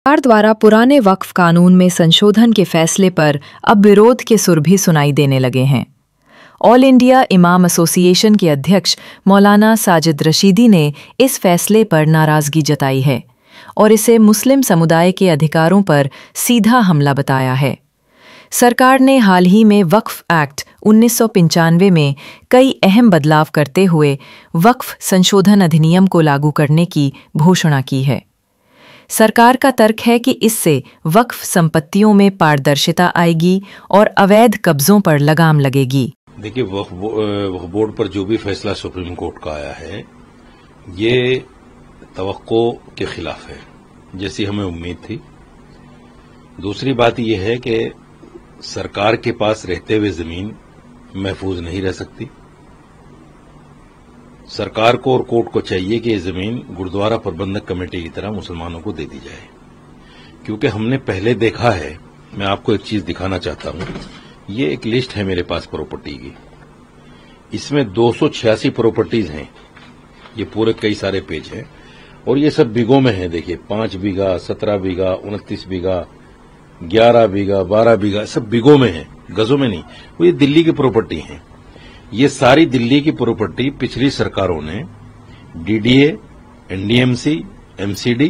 सरकार द्वारा पुराने वक्फ कानून में संशोधन के फैसले पर अब विरोध के सुर भी सुनाई देने लगे हैं। ऑल इंडिया इमाम एसोसिएशन के अध्यक्ष मौलाना साजिद रशीदी ने इस फैसले पर नाराजगी जताई है और इसे मुस्लिम समुदाय के अधिकारों पर सीधा हमला बताया है। सरकार ने हाल ही में वक्फ एक्ट 1995 में कई अहम बदलाव करते हुए वक्फ संशोधन अधिनियम को लागू करने की घोषणा की है। सरकार का तर्क है कि इससे वक्फ संपत्तियों में पारदर्शिता आएगी और अवैध कब्जों पर लगाम लगेगी। देखिए, वक्फ बोर्ड पर जो भी फैसला सुप्रीम कोर्ट का आया है, ये तवक्को के खिलाफ है, जैसी हमें उम्मीद थी। दूसरी बात यह है कि सरकार के पास रहते हुए जमीन महफूज नहीं रह सकती। सरकार को और कोर्ट को चाहिए कि ये जमीन गुरुद्वारा प्रबंधक कमेटी की तरह मुसलमानों को दे दी जाए, क्योंकि हमने पहले देखा है। मैं आपको एक चीज दिखाना चाहता हूं। ये एक लिस्ट है मेरे पास प्रॉपर्टी की। इसमें 286 प्रॉपर्टीज हैं। ये पूरे कई सारे पेज हैं और ये सब बीघों में है। देखिए, 5 बीघा, 17 बीघा, 29 बीघा, 11 बीघा, 12 बीघा, सब बीघों में है, गजों में नहीं। वो ये दिल्ली की प्रॉपर्टी है। ये सारी दिल्ली की प्रॉपर्टी पिछली सरकारों ने डीडीए, एनडीएमसी, एमसीडी,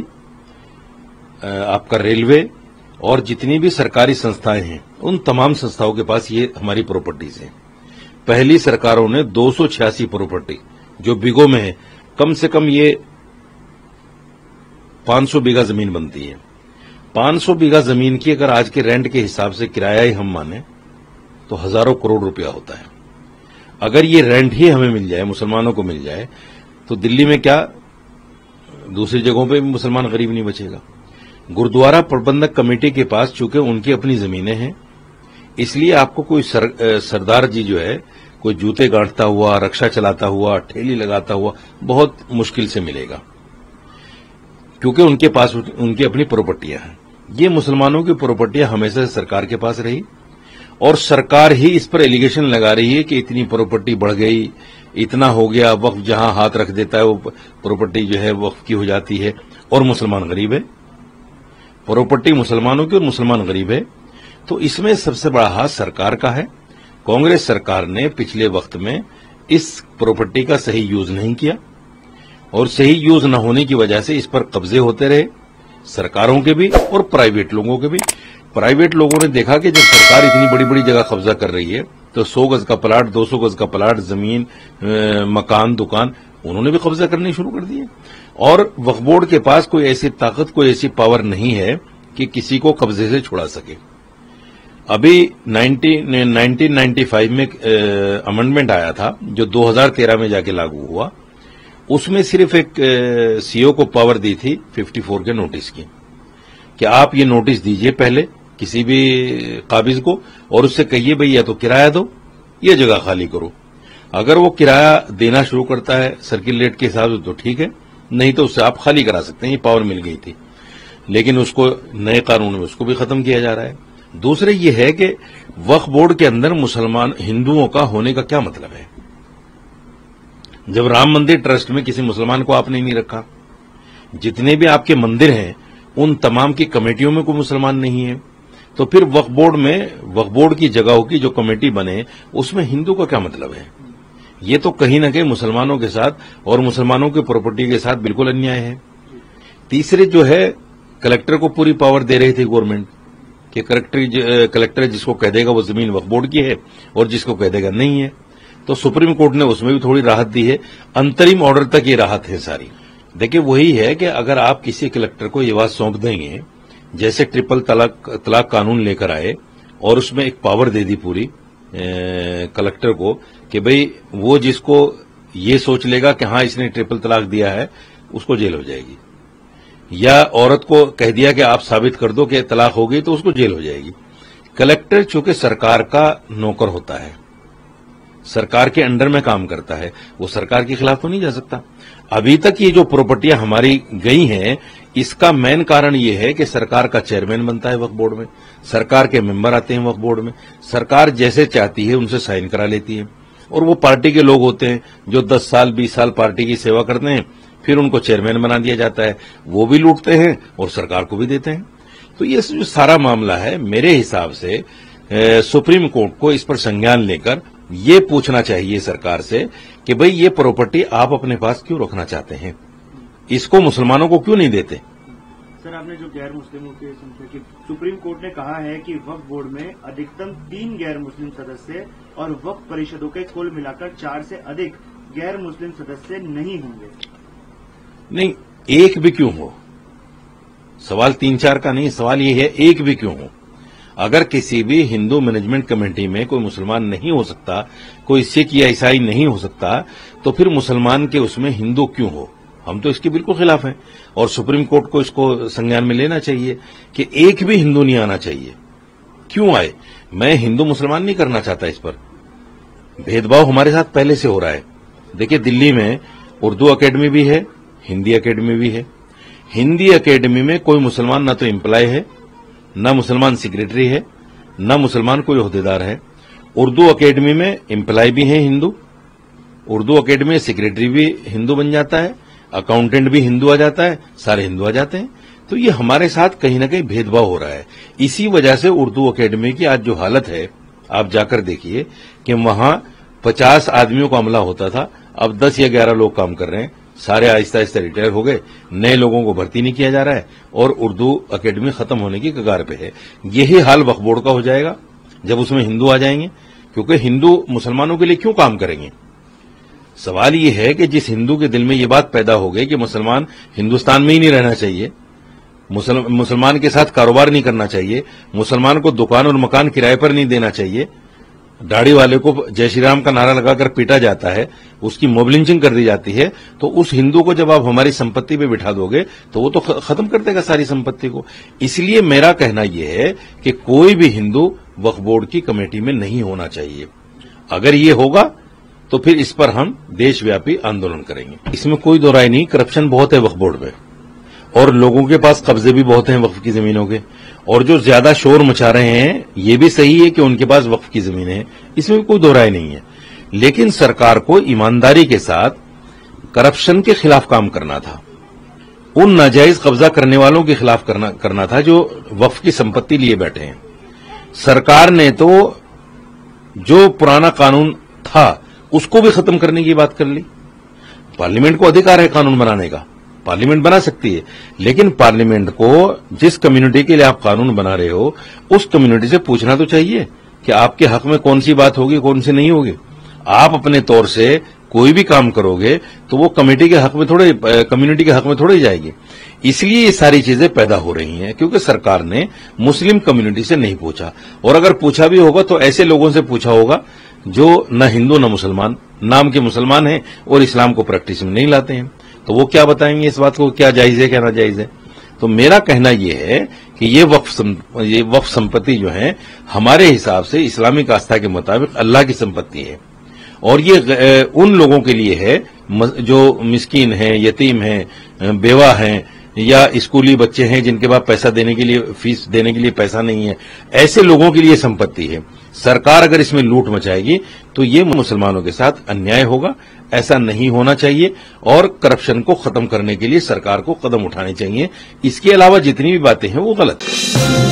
आपका रेलवे और जितनी भी सरकारी संस्थाएं हैं, उन तमाम संस्थाओं के पास ये हमारी प्रॉपर्टीज हैं। पहली सरकारों ने 286 प्रॉपर्टी जो बीघों में है, कम से कम ये 500 बीघा जमीन बनती है। 500 बीघा जमीन की अगर आज के रेंट के हिसाब से किराया ही हम माने तो हजारों करोड़ रुपया होता है। अगर ये रेंट ही हमें मिल जाए, मुसलमानों को मिल जाए, तो दिल्ली में क्या, दूसरी जगहों पे भी मुसलमान गरीब नहीं बचेगा। गुरुद्वारा प्रबंधक कमेटी के पास चूंकि उनकी अपनी जमीनें हैं, इसलिए आपको कोई सरदार जी जो है, कोई जूते गांठता हुआ, रक्षा चलाता हुआ, ठेली लगाता हुआ बहुत मुश्किल से मिलेगा, क्योंकि उनके पास उनकी अपनी प्रॉपर्टियां हैं। ये मुसलमानों की प्रॉपर्टियां हमेशा सरकार के पास रही और सरकार ही इस पर एलिगेशन लगा रही है कि इतनी प्रॉपर्टी बढ़ गई, इतना हो गया, वक्फ जहां हाथ रख देता है वो प्रॉपर्टी जो है वक्फ की हो जाती है और मुसलमान गरीब है। प्रॉपर्टी मुसलमानों की और मुसलमान गरीब है, तो इसमें सबसे बड़ा हाथ सरकार का है। कांग्रेस सरकार ने पिछले वक्त में इस प्रॉपर्टी का सही यूज नहीं किया और सही यूज न होने की वजह से इस पर कब्जे होते रहे, सरकारों के भी और प्राइवेट लोगों के भी। प्राइवेट लोगों ने देखा कि जब सरकार इतनी बड़ी बड़ी जगह कब्जा कर रही है, तो 100 गज का प्लाट, 200 गज का प्लाट, जमीन, मकान, दुकान, उन्होंने भी कब्जा करनी शुरू कर दिए। और वक्फ बोर्ड के पास कोई ऐसी ताकत, कोई ऐसी पावर नहीं है कि किसी को कब्जे से छुड़ा सके। अभी 1995 में अमेंडमेंट आया था जो 2013 में जाके लागू हुआ। उसमें सिर्फ एक सीओ को पावर दी थी 54 के नोटिस की, कि आप ये नोटिस दीजिए पहले किसी भी काबिज को और उससे कहिए भाई या तो किराया दो या जगह खाली करो। अगर वो किराया देना शुरू करता है सर्किल रेट के हिसाब से तो ठीक है, नहीं तो उससे आप खाली करा सकते हैं। ये पावर मिल गई थी, लेकिन उसको नए कानून में उसको भी खत्म किया जा रहा है। दूसरे ये है कि वक्फ बोर्ड के अंदर मुसलमान हिंदुओं का होने का क्या मतलब है? जब राम मंदिर ट्रस्ट में किसी मुसलमान को आपने नहीं रखा, जितने भी आपके मंदिर हैं उन तमाम की कमेटियों में कोई मुसलमान नहीं है, तो फिर वक्फ बोर्ड में, वक्फ बोर्ड की जगहों की जो कमेटी बने उसमें हिंदू का क्या मतलब है? ये तो कहीं न कहीं मुसलमानों के साथ और मुसलमानों की प्रॉपर्टी के साथ बिल्कुल अन्याय है। तीसरे जो है, कलेक्टर को पूरी पावर दे रही थी गवर्नमेंट कि कलेक्टर जिसको कह देगा वो जमीन वक्फ बोर्ड की है और जिसको कह देगा नहीं है। तो सुप्रीम कोर्ट ने उसमें भी थोड़ी राहत दी है। अंतरिम ऑर्डर तक ये राहत है सारी। देखिए, वही है कि अगर आप किसी कलेक्टर को ये बात सौंप देंगे, जैसे ट्रिपल तलाक कानून लेकर आए और उसमें एक पावर दे दी पूरी कलेक्टर को कि भाई वो जिसको ये सोच लेगा कि हाँ इसने ट्रिपल तलाक दिया है, उसको जेल हो जाएगी, या औरत को कह दिया कि आप साबित कर दो कि तलाक हो गई तो उसको जेल हो जाएगी। कलेक्टर चूंकि सरकार का नौकर होता है, सरकार के अंडर में काम करता है, वो सरकार के खिलाफ तो नहीं जा सकता। अभी तक ये जो प्रॉपर्टियां हमारी गई हैं, इसका मेन कारण ये है कि सरकार का चेयरमैन बनता है वक्फ बोर्ड में, सरकार के मेंबर आते हैं वक्फ बोर्ड में, सरकार जैसे चाहती है उनसे साइन करा लेती है और वो पार्टी के लोग होते हैं जो 10 साल 20 साल पार्टी की सेवा करते हैं, फिर उनको चेयरमैन बना दिया जाता है, वो भी लूटते हैं और सरकार को भी देते हैं। तो ये जो सारा मामला है, मेरे हिसाब से सुप्रीम कोर्ट को इस पर संज्ञान लेकर ये पूछना चाहिए सरकार से कि भाई ये प्रॉपर्टी आप अपने पास क्यों रखना चाहते हैं, इसको मुसलमानों को क्यों नहीं देते। सर, आपने जो गैर मुस्लिमों के संख्या की, सुप्रीम कोर्ट ने कहा है कि वक्फ बोर्ड में अधिकतम 3 गैर मुस्लिम सदस्य और वक्फ परिषदों के कुल मिलाकर 4 से अधिक गैर मुस्लिम सदस्य नहीं होंगे। नहीं, एक भी क्यों हो, सवाल 3-4 का नहीं, सवाल ये है एक भी क्यों हो। अगर किसी भी हिंदू मैनेजमेंट कमेटी में कोई मुसलमान नहीं हो सकता, कोई सिख या ईसाई नहीं हो सकता, तो फिर मुसलमान के उसमें हिंदू क्यों हो। हम तो इसके बिल्कुल खिलाफ हैं और सुप्रीम कोर्ट को इसको संज्ञान में लेना चाहिए कि एक भी हिंदू नहीं आना चाहिए। क्यों आए, मैं हिंदू मुसलमान नहीं करना चाहता, इस पर भेदभाव हमारे साथ पहले से हो रहा है। देखिए, दिल्ली में उर्दू अकेडमी भी है, हिंदी अकेडमी भी है। हिंदी अकेडमी में कोई मुसलमान न तो एम्प्लॉय है, न मुसलमान सेक्रेटरी है, न मुसलमान कोई ओहदेदार है। उर्दू अकेडमी में एम्प्लॉय भी है हिंदू, उर्दू अकेडमी में सेक्रेटरी भी हिंदू बन जाता है, अकाउंटेंट भी हिंदू आ जाता है, सारे हिंदू आ जाते हैं। तो ये हमारे साथ कहीं ना कहीं भेदभाव हो रहा है। इसी वजह से उर्दू अकेडमी की आज जो हालत है, आप जाकर देखिए कि वहां 50 आदमियों का अमला होता था, अब 10 या 11 लोग काम कर रहे हैं। सारे आहिस्ता आहिस्ता रिटायर हो गए, नए लोगों को भर्ती नहीं किया जा रहा है और उर्दू अकेडमी खत्म होने की कगार पे है। यही हाल वक्फ बोर्ड का हो जाएगा जब उसमें हिंदू आ जाएंगे, क्योंकि हिंदू मुसलमानों के लिए क्यों काम करेंगे। सवाल ये है कि जिस हिंदू के दिल में ये बात पैदा हो गई कि मुसलमान हिंदुस्तान में ही नहीं रहना चाहिए, मुसलमान के साथ कारोबार नहीं करना चाहिए, मुसलमान को दुकान और मकान किराए पर नहीं देना चाहिए, दाढ़ी वाले को जय श्री राम का नारा लगाकर पीटा जाता है, उसकी मॉब लिंचिंग कर दी जाती है, तो उस हिंदू को जब आप हमारी संपत्ति पे बिठा दोगे तो वो तो खत्म कर देगा सारी संपत्ति को। इसलिए मेरा कहना यह है कि कोई भी हिंदू वक्फ बोर्ड की कमेटी में नहीं होना चाहिए। अगर ये होगा तो फिर इस पर हम देशव्यापी आंदोलन करेंगे। इसमें कोई दो राय नहीं, करप्शन बहुत है वक्फ बोर्ड में और लोगों के पास कब्जे भी बहुत हैं वक्फ की जमीनों के, और जो ज्यादा शोर मचा रहे हैं ये भी सही है कि उनके पास वक्फ की जमीनें हैं, इसमें कोई दो राय नहीं है। लेकिन सरकार को ईमानदारी के साथ करप्शन के खिलाफ काम करना था, उन नाजायज कब्जा करने वालों के खिलाफ करना था जो वक्फ की संपत्ति लिए बैठे हैं। सरकार ने तो जो पुराना कानून था उसको भी खत्म करने की बात कर ली। पार्लियामेंट को अधिकार है कानून बनाने का, पार्लियामेंट बना सकती है, लेकिन पार्लियामेंट को जिस कम्युनिटी के लिए आप कानून बना रहे हो उस कम्युनिटी से पूछना तो चाहिए कि आपके हक में कौन सी बात होगी, कौन सी नहीं होगी। आप अपने तौर से कोई भी काम करोगे तो वो कमेटी के हक में थोड़े, कम्युनिटी के हक में थोड़ी जाएगी। इसलिए ये सारी चीजें पैदा हो रही हैं क्योंकि सरकार ने मुस्लिम कम्युनिटी से नहीं पूछा, और अगर पूछा भी होगा तो ऐसे लोगों से पूछा होगा जो न हिंदू न मुसलमान, नाम के मुसलमान हैं और इस्लाम को प्रैक्टिस में नहीं लाते हैं। तो वो क्या बताएंगे इस बात को, क्या जायज है क्या नाजायज है। तो मेरा कहना यह है कि ये वक्फ संपत्ति जो है हमारे हिसाब से इस्लामिक आस्था के मुताबिक अल्लाह की संपत्ति है, और ये उन लोगों के लिए है जो मिस्कीन हैं, यतीम हैं, बेवा हैं या स्कूली बच्चे हैं जिनके पास पैसा देने के लिए, फीस देने के लिए पैसा नहीं है, ऐसे लोगों के लिए संपत्ति है। सरकार अगर इसमें लूट मचाएगी तो ये मुसलमानों के साथ अन्याय होगा, ऐसा नहीं होना चाहिए, और करप्शन को खत्म करने के लिए सरकार को कदम उठाने चाहिए। इसके अलावा जितनी भी बातें हैं वो गलत है।